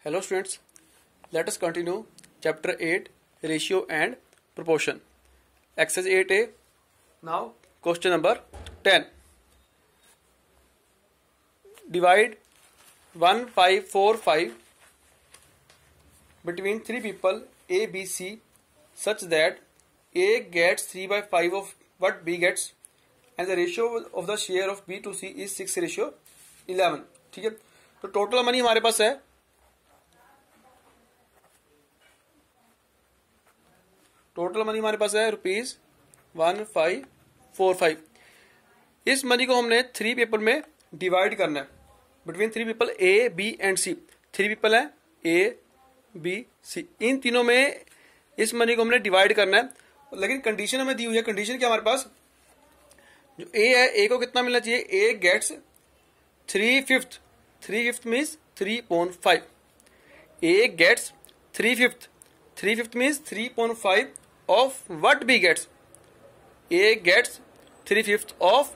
Hello students, let us continue chapter 8 ratio and proportion. Exercise 8a. Now question number 10. Divide 1, 5, 4, 5 between 3 people A, B, C such that A gets 3 by 5 of what B gets and the ratio of the share of B to C is 6:11. ठीक है, तो total money हमारे पास है ₹1545। इस money को हमने 3 people में divide करना है between 3 people A, B and C. 3 people है ए, बी, सी, इन तीनों में इस मनी को हमने डिवाइड करना है। लेकिन कंडीशन हमें दी हुई है। कंडीशन क्या हमारे पास, जो ए है, ए को कितना मिलना चाहिए? A gets 3/5। 3/5 means 3.5। A gets 3/5। 3/5 means 3.5 of what B gets. A gets 3/5 of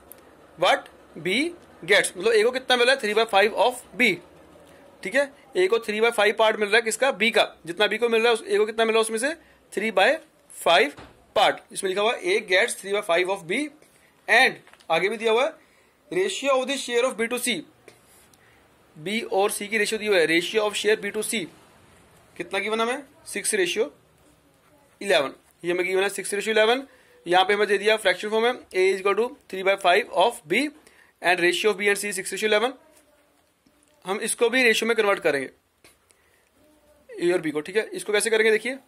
what B gets. मतलब A को कितना मिल रहा है? 3/5 of B। ठीक है, A को 3/5 पार्ट मिल रहा है किसका? B का। जितना B को मिल रहा है A को कितना मिल रहा है उसमें से 3/5 पार्ट। इसमें लिखा हुआ है A gets 3/5 of B and आगे भी दिया हुआ है ratio of the share of B to C। B और C की रेशियो दी हुई है। Ratio of share B to C कितना गिवन हमें? 6:11। ये हमें गिवन है 6:11। यहाँ पे हमें दे दिया फ्रैक्शन फॉर्म में A is equal to 3/5 of B and ratio of B and C 6:11। हम इसको भी रेशियो में कन्वर्ट करेंगे A और B को। ठीक है, इसको कैसे करेंगे देखिए,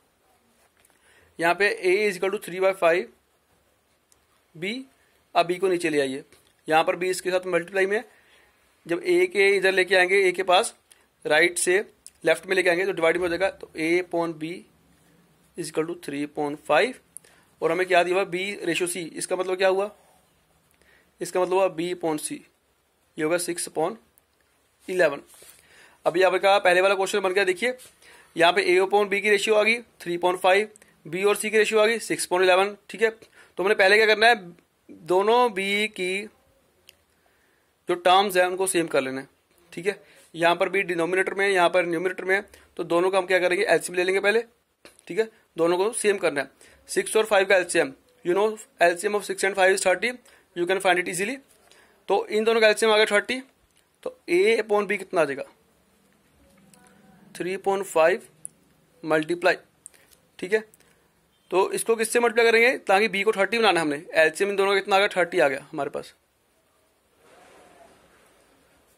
यहाँ पे A is equal to 3/5 B। अब B को नीचे ले आइए, यहाँ पर B इसके साथ मल्टीप्लाई में। जब A के इधर लेके आएंगे, A के पास राइट से लेफ्ट में लेके आएंगे तो डिवाइड में हो जाएगा। तो A upon B is equal to 3.5 और हमें क्या दिया हुआ? B ratio C। इसका मतलब क्या हुआ? इसका मतलब हुआ B अपॉन C, ये होगा 6:11। अभी यहाँ का पहले वाला क्वेश्चन बन गया। देखिए यहाँ पे A अपॉन B की रेशियो आ गई 3.5, B और C की रेशियो आ गई 6:11। ठीक है, तो हमने पहले क्या करना है, दोनों B की जो टर्म्स है उनको सेम कर लेना है। ठीक है, यहाँ पर B डिनोमिनेटर में, यहाँ पर न्यूमिनेटर में, तो दोनों का हम क्या करेंगे? एलसीएम ले लेंगे पहले। ठीक है, दोनों को सेम करना है। 6 और 5 का LCM, you know LCM of 6 and 5 is 30, you can find it easily. तो इन दोनों का एलसीएम आ गया 30, तो A अपॉन B कितना आ जाएगा? 3.5 मल्टीप्लाई। ठीक है, तो इसको किससे मल्टीप्लाई करेंगे ताकि B को 30 बनाना है हमने। एलसीएम इन दोनों का कितना आ गया? 30 आ गया हमारे पास।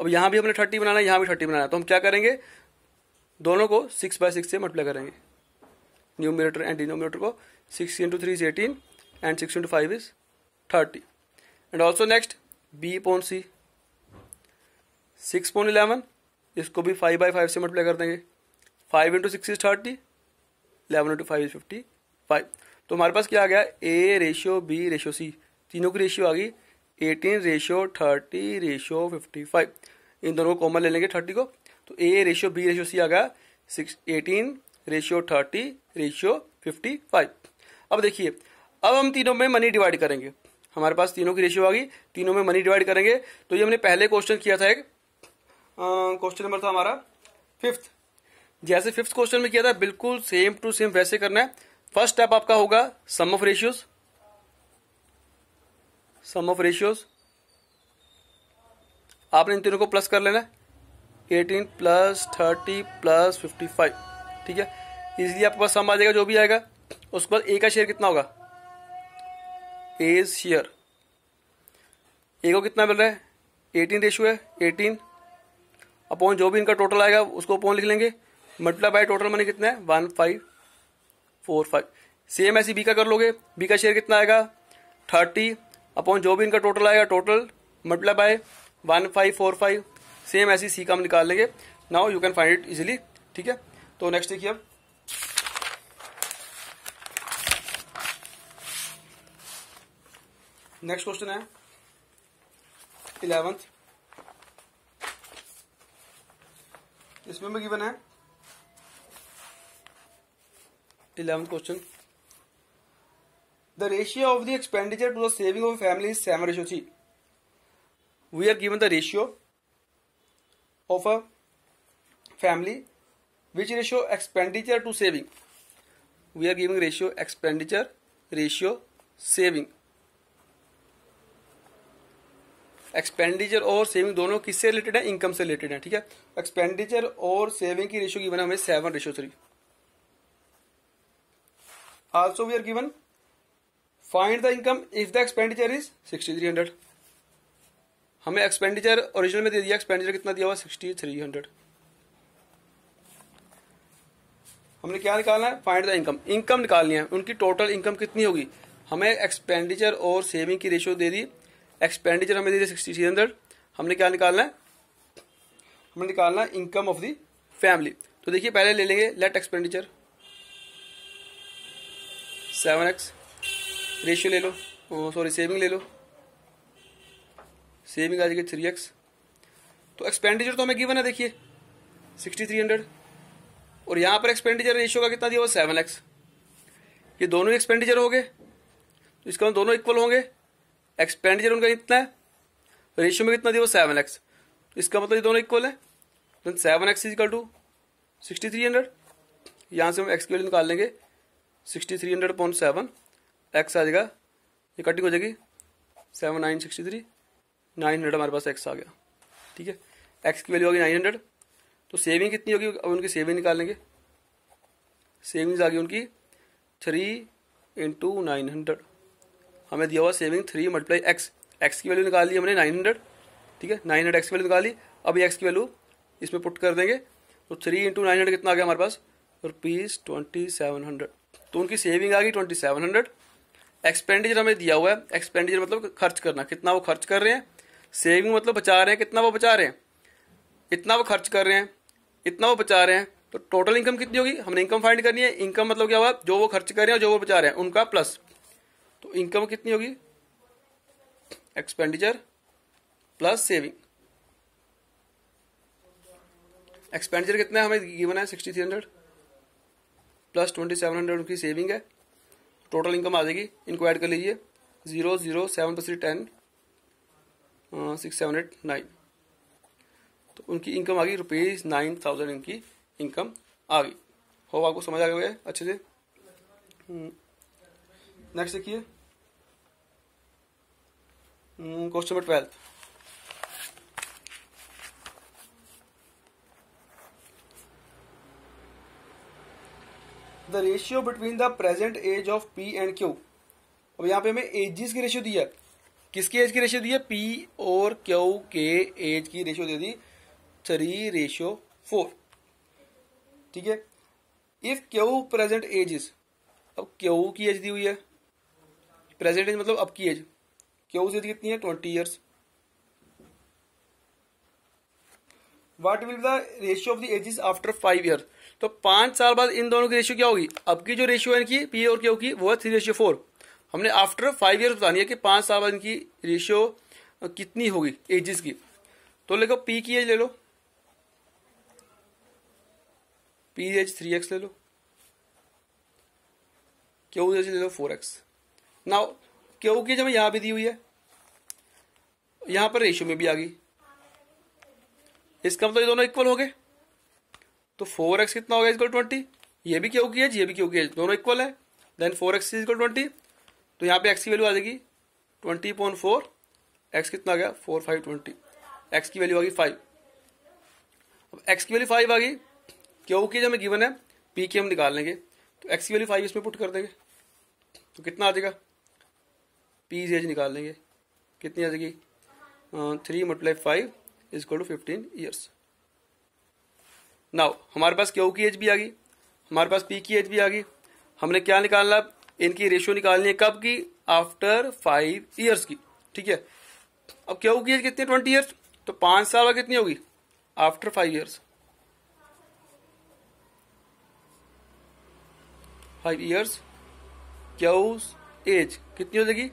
अब यहां भी हमने 30 बनाना है, यहां भी 30 बनाना है, तो हम क्या करेंगे? दोनों को 6/6 से मल्टीप्लाई करेंगे, न्यूमिनेटर एंड डिनोमिनेटर को। 6 × 3 is 18 and 6 × 5 is 30। And also next B upon C 6:11, इसको भी 5/5 से मल्टीप्लाई कर देंगे। 5 × 6 is 30, 11 × 5 is 55। तो हमारे पास क्या आ गया? A ratio B ratio C, तीनों की रेशियो आ गई 18:30:55। इन दोनों को कॉमन ले लेंगे 30 को, तो A ratio B ratio C आ गया 18:30:55। अब देखिए, अब हम तीनों में मनी डिवाइड करेंगे। हमारे पास तीनों की रेशियो आ गई, तीनों में मनी डिवाइड करेंगे। तो ये हमने पहले क्वेश्चन किया था, एक क्वेश्चन नंबर था हमारा 5th। जैसे 5th क्वेश्चन में किया था, बिल्कुल सेम टू सेम वैसे करना है। फर्स्ट स्टेप आपका होगा sum of ratios. Sum of ratios आपने इन तीनों को प्लस कर लेना है, 18 + 30 + 55। ठीक है, इजीली आपके पास सम आ जाएगा जो भी आएगा। उसके बाद A का शेयर कितना होगा? A शेयर, A को कितना मिल रहा है? 18 रेशियो है, 18 अपॉन जो भी इनका टोटल आएगा उसको अपॉन लिख लेंगे, मल्टीप्लाई बाय टोटल मनी कितना है? 1545। सेम ऐसी B का कर लोगे। B का शेयर कितना आएगा? 30 अपॉन जो भी इनका टोटल आएगा, टोटल मल्टीप्लाई बाय 1545। सेम ऐसी C का हम निकाल लेंगे। Now you can find it easily. ठीक है, तो नेक्स्ट देखिए, अब नेक्स्ट क्वेश्चन है 11th। इसमें भी गिवन है 11th question, the ratio of the expenditure to the saving of family is 7:3। We are given the ratio of a family which ratio expenditure to saving, we are giving ratio expenditure, ratio saving. Expenditure और saving दोनों किससे related है? Income से related है, ठीक है। Expenditure और saving की रेशियो गिवन है हमें 7:3। Also we are given find the income if the expenditure is 6300। हमें एक्सपेंडिचर ओरिजिनल में दे दिया, एक्सपेंडिचर कितना दिया हुआ? 6300। हमने क्या निकालना है? फाइंड द इनकम, इनकम निकालनी है, उनकी टोटल इनकम कितनी होगी। हमें एक्सपेंडिचर और सेविंग की रेशियो दे दी, एक्सपेंडिचर हमें दे दी 6300। हमने क्या निकालना है? हमें निकालना है इनकम ऑफ द फैमिली। तो देखिए पहले ले लेंगे लेट एक्सपेंडिचर 7x, रेशियो ले लो, सॉरी सेविंग ले लो, सेविंग आ जाएगी 3x। तो एक्सपेंडिचर तो हमें गिवन है देखिए 6300, और यहां पर एक्सपेंडिचर रेशियो का कितना दिया हुआ? 7x। ये दोनों एक्सपेंडिचर हो गए, तो इसका मतलब दोनों इक्वल होंगे। एक्सपेंडिचर उनका कितना है, रेशियो में कितना दिया हुआ? 7x। तो इसका मतलब ये दोनों इक्वल है, तो 7x इज इक्वल टू 6300। यहां से हम x की वैल्यू निकाल लेंगे, 6300/7, x आ जाएगा, ये कटिंग हो जाएगी 7963, 900 हमारे पास x आ गया, ठीक है। x की वैल्यू होगी 900। तो सेविंग कितनी होगी? अब उनकी सेविंग निकाल लेंगे। सेविंग्स आ गई उनकी 3 × 900। हमें दिया हुआ सेविंग 3 × x, x की वैल्यू निकाल ली हमने 900, ठीक है। 900 x की वैल्यू निकाली, अब ये x की वैल्यू इसमें पुट कर देंगे, तो 3 × 900 कितना आ गया हमारे पास? ₹2700। तो उनकी सेविंग आ गई 2700। एक्सपेंडिचर हमें दिया हुआ है, एक्सपेंडिचर मतलब खर्च करना, कितना वो खर्च कर रहे हैं। सेविंग मतलब बचा रहे हैं, कितना वो बचा रहे हैं, इतना वो खर्च कर रहे हैं, इतना वो बचा रहे हैं। तो टोटल इनकम कितनी होगी? हमने इनकम फाइंड करनी है। इनकम मतलब क्या हुआ? जो वो खर्च कर रहे हैं और जो वो बचा रहे हैं उनका प्लस। तो इनकम कितनी होगी? Expenditure plus saving. एक्सपेंडिचर कितना है हमें गिवन है? 6300 प्लस 2700 उनकी सेविंग है। टोटल इनकम आ जाएगी, इनको ऐड कर लीजिए, 0 0 7 + 3 10, 6 7 8 9। तो उनकी इनकम आ गई ₹9000, इनकी इनकम आ गई। हो आपको समझ आ गया अच्छे से। नेक्स्ट देखिए question number 12। The ratio between the present age of P and Q। अब यहाँ पे हमें एजेस की रेशियो दी है। किसकी एज की रेशियो दी है? P और Q के एज की रेशियो दे दी 3:4, ठीक है। If Q present age is, अब Q की एज दी हुई है, प्रेजेंट एज मतलब अब की एज, Q से कितनी है? 20 years. What will the ratio of the ages after 5 year. तो 5 साल बाद इन दोनों की रेशियो क्या होगी? अब की जो रेशियो है इनकी P और Q की वो है 3:4। हमने आफ्टर 5 ईयर बतानी है कि 5 साल बाद इनकी रेशियो कितनी होगी एजेस की। तो देखो P की एज ले लो, P एज 3x ले लो, Q एज ले लो 4x। नाउ Q की एज हमें यहां भी दी हुई है, यहां पर रेशियो में भी आ गई, इसका मतलब ये दोनों इक्वल हो गए। तो 4x कितना होगा? इक्वल 20। ये भी Q की एज, ये भी Q की एज, दोनों इक्वल है। Then 4x is equal 20। तो यहाँ पे x की वैल्यू आ जाएगी 20/4। x कितना आ गया? 4 5 20। x की वैल्यू आ गई 5। अब x की वैल्यू 5 आ गई, Q की एज हमें गिवन है, P की हम निकाल लेंगे। तो x की वैल्यू 5 इसमें पुट कर देंगे, तो कितना आ जाएगा? P एज निकाल लेंगे, कितनी आ जाएगी? 3 × 5 is equal to 15 years. Now हमारे पास Q की एज भी आ गई, हमारे पास P की एज भी आ गई। हमने क्या निकालना? इनकी रेशियो निकालनी है कब की? आफ्टर 5 ईयर्स की, ठीक है। अब Q की एज कितनी है? 20 ईयर्स। तो 5 साल बाद कितनी होगी? After 5 years, 5 years Q age कितनी हो जाएगी?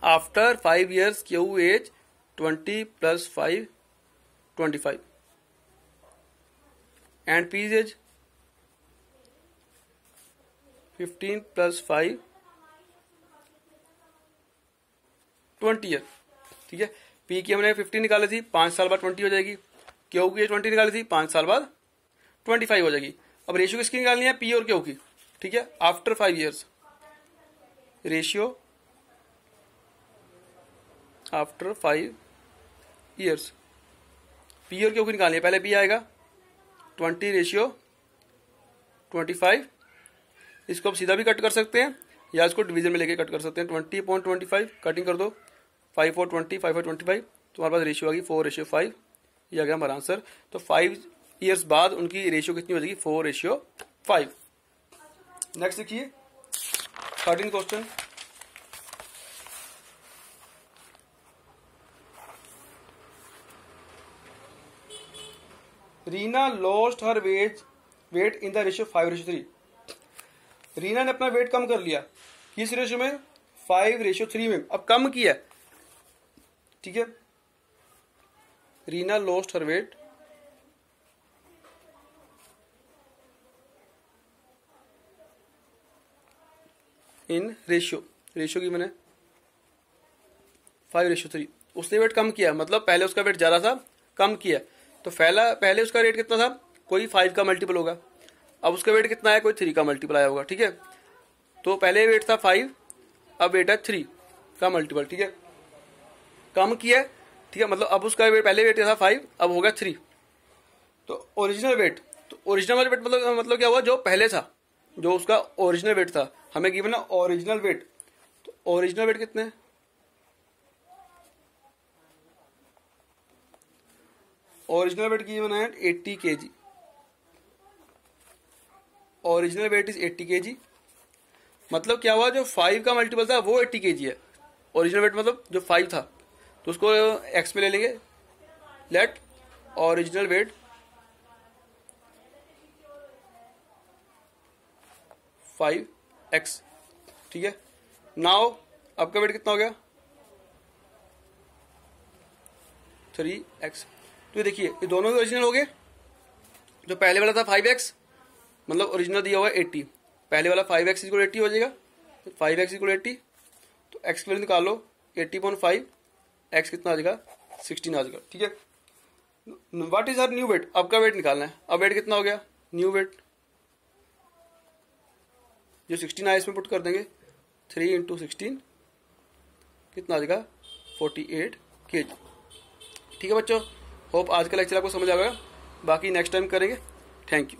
After 5 years Q age 20 + 5 25 and P age 15 + 5 20 year, ठीक है। P की हमने 15 निकाली थी, 5 साल बाद 20 हो जाएगी। Q की 20 निकाली थी, 5 साल बाद 25 हो जाएगी। अब रेशियो किसकी निकालनी है, पी और क्यू की, ठीक है। After 5 years, ratio after 5 years, P और क्यू की निकालनी है। पहले पी आएगा 20:25, इसको आप सीधा भी कट कर सकते हैं या इसको डिवीजन में लेके कट कर सकते हैं। 20/25 कटिंग कर दो, 5 और 20, 5 और 25, तो हमारे पास रेशियो आ गई 4:5। ये आ गया हमारा आंसर। तो 5 ईयर्स बाद उनकी रेशियो कितनी हो जाएगी, 4:5। नेक्स्ट देखिए 13 question. Reena lost her weight in the ratio 5:3। Reena ने अपना वेट कम कर लिया किस रेशियो में, 5:3 में। अब कम किया, ठीक है। Reena lost her weight in ratio की मैंने 5:3। उसने वेट कम किया, मतलब पहले उसका वेट ज्यादा था, कम किया। तो पहले उसका रेट कितना था, कोई 5 का मल्टीपल होगा। अब उसका वेट कितना है, कोई 3 का मल्टीपल आया होगा, ठीक है। तो पहले वेट था 5, अब वेट है 3 का मल्टीपल, ठीक है। कम किया, ठीक है, मतलब अब उसका वेट, पहले वेट था 5, अब होगा 3। तो ओरिजिनल वेट, तो ओरिजिनल वेट मतलब क्या हुआ, जो पहले था, जो उसका ओरिजिनल वेट था, हमें गिवन है ओरिजिनल वेट। तो ओरिजिनल वेट कितने है, ओरिजिनल वेट गिवन है 80 kg। Original wait is 80 kg। मतलब क्या हुआ, जो 5 का मल्टीपल था वो 80 kg है। ओरिजिनल वेट मतलब जो 5 था, तो उसको एक्स में ले लेंगे। लेट ओरिजिनल वेट 5x, ठीक है। नाउ आपका वेट कितना हो गया, 3x। तो ये देखिए ये दोनों ही ओरिजिनल हो गए। जो पहले वाला था 5x, मतलब ओरिजिनल दिया हुआ है 80, पहले वाला 5x = 80 हो जाएगा। 5x = 80, तो x की वैल्यू निकाल लो, 80.5, x कितना आ जाएगा, 16 आ जाएगा, ठीक है। What is her new weight, अब का वेट निकालना है। अब वेट कितना हो गया, न्यू वेट जो 16 आया इसमें पुट कर देंगे, 3 × 16 कितना आ जाएगा, 48 kg, ठीक है बच्चों। होप आज का लेक्चर आपको समझ आ गया, बाकी नेक्स्ट टाइम करेंगे। Thank you.